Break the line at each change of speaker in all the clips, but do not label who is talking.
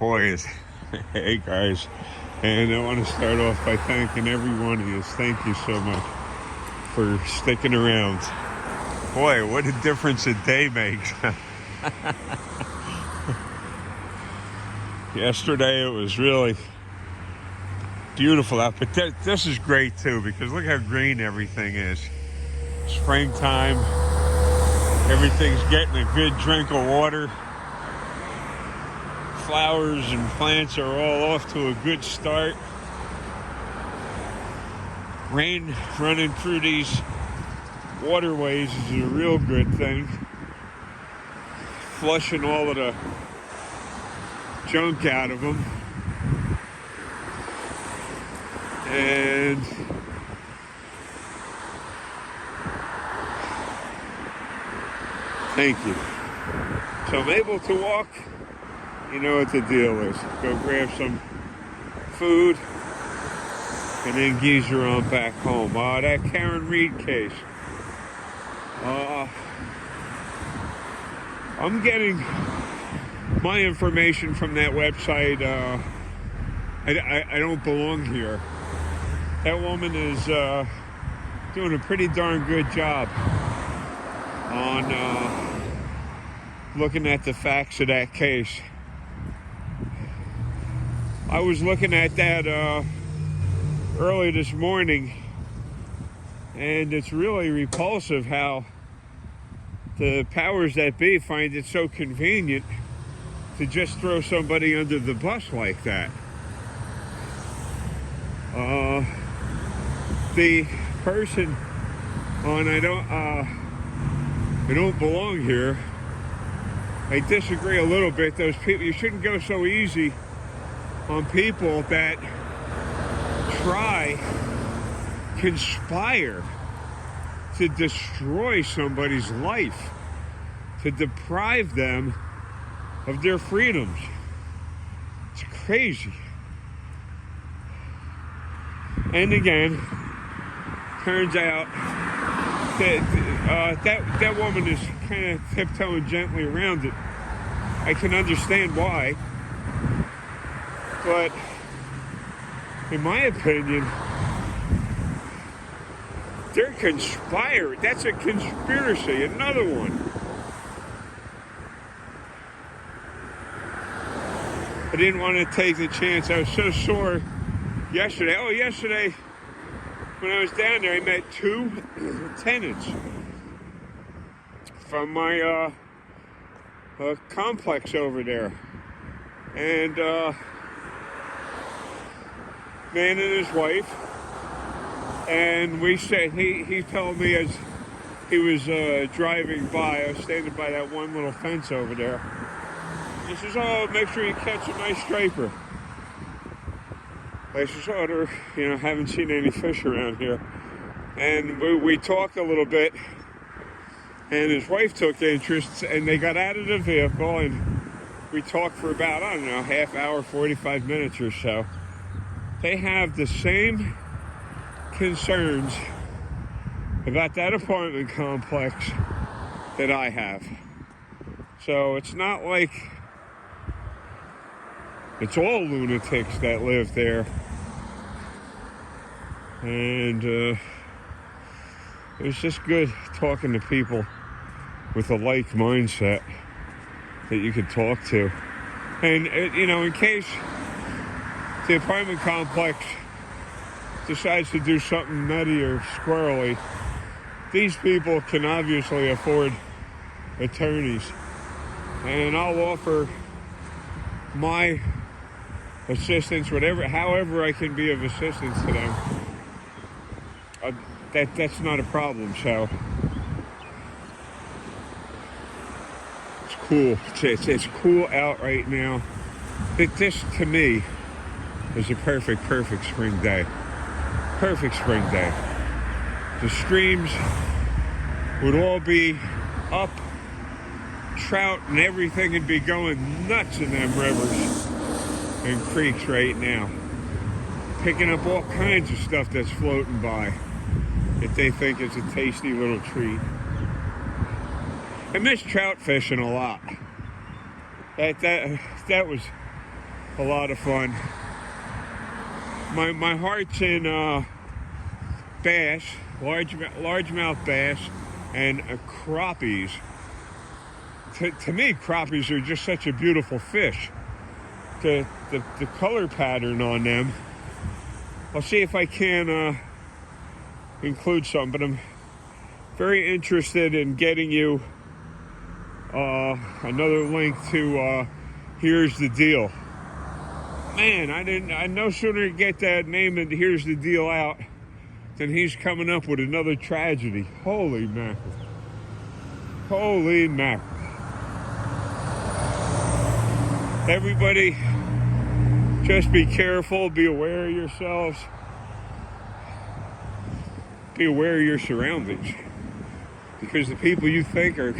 Boys, hey guys, and I want to start off by thanking every one of you. Thank you so much for sticking around. Boy, what a difference a day makes. Yesterday it was really beautiful out, but this is great too because look how green everything is. Springtime, everything's getting a good drink of water. Flowers and plants are all off to a good start. Rain running through these waterways is a real good thing. Flushing all of the junk out of them. And thank you. So I'm able to walk. You know what the deal is. Go grab some food and then geezer on back home. That Karen Reed case. I'm getting my information from that website. I don't belong here. That woman is doing a pretty darn good job on looking at the facts of that case. I was looking at that early this morning, and it's really repulsive how the powers that be find it so convenient to just throw somebody under the bus like that. The person on I don't belong here. I disagree a little bit. Those people, you shouldn't go so easy on people that conspire to destroy somebody's life, to deprive them of their freedoms. It's crazy. And again, turns out that woman is kind of tiptoeing gently around it. I can understand why. But in my opinion, they're conspiring. That's a conspiracy. Another one. I didn't want to take the chance. I was so sore yesterday. Yesterday when I was down there, I met two tenants from my complex over there. And man and his wife, and we said he told me as he was driving by, I was standing by that one little fence over there. He says, make sure you catch a nice striper. I says, haven't seen any fish around here. And we talked a little bit, and his wife took interest, and they got out of the vehicle, and we talked for about, half hour, 45 minutes or so. They have the same concerns about that apartment complex that I have. So it's not like it's all lunatics that live there. And it was just good talking to people with a like mindset that you could talk to. And, in case the apartment complex decides to do something nutty or squirrely, these people can obviously afford attorneys. And I'll offer my assistance, however I can be of assistance to them. That's not a problem, so it's cool. It's cool out right now. This, to me, is a perfect spring day. Perfect spring day. The streams would all be up. Trout and everything would be going nuts in them rivers and creeks right now. Picking up all kinds of stuff that's floating by that they think is a tasty little treat. I miss trout fishing a lot. That was a lot of fun. My heart's in bass, largemouth bass, and crappies. To me, crappies are just such a beautiful fish. The color pattern on them. I'll see if I can include some, but I'm very interested in getting you another link to Here's the Deal. Man, I no sooner get that name and Here's the Deal out than he's coming up with another tragedy. Holy mackerel. Holy mackerel. Everybody, just be careful, be aware of yourselves, be aware of your surroundings. Because the people you think are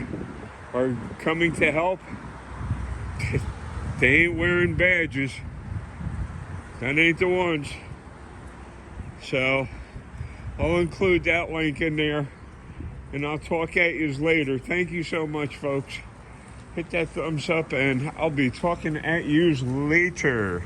coming to help, they ain't wearing badges. That ain't the ones. So I'll include that link in there, and I'll talk at you later. Thank you so much, folks. Hit that thumbs up, and I'll be talking at you later.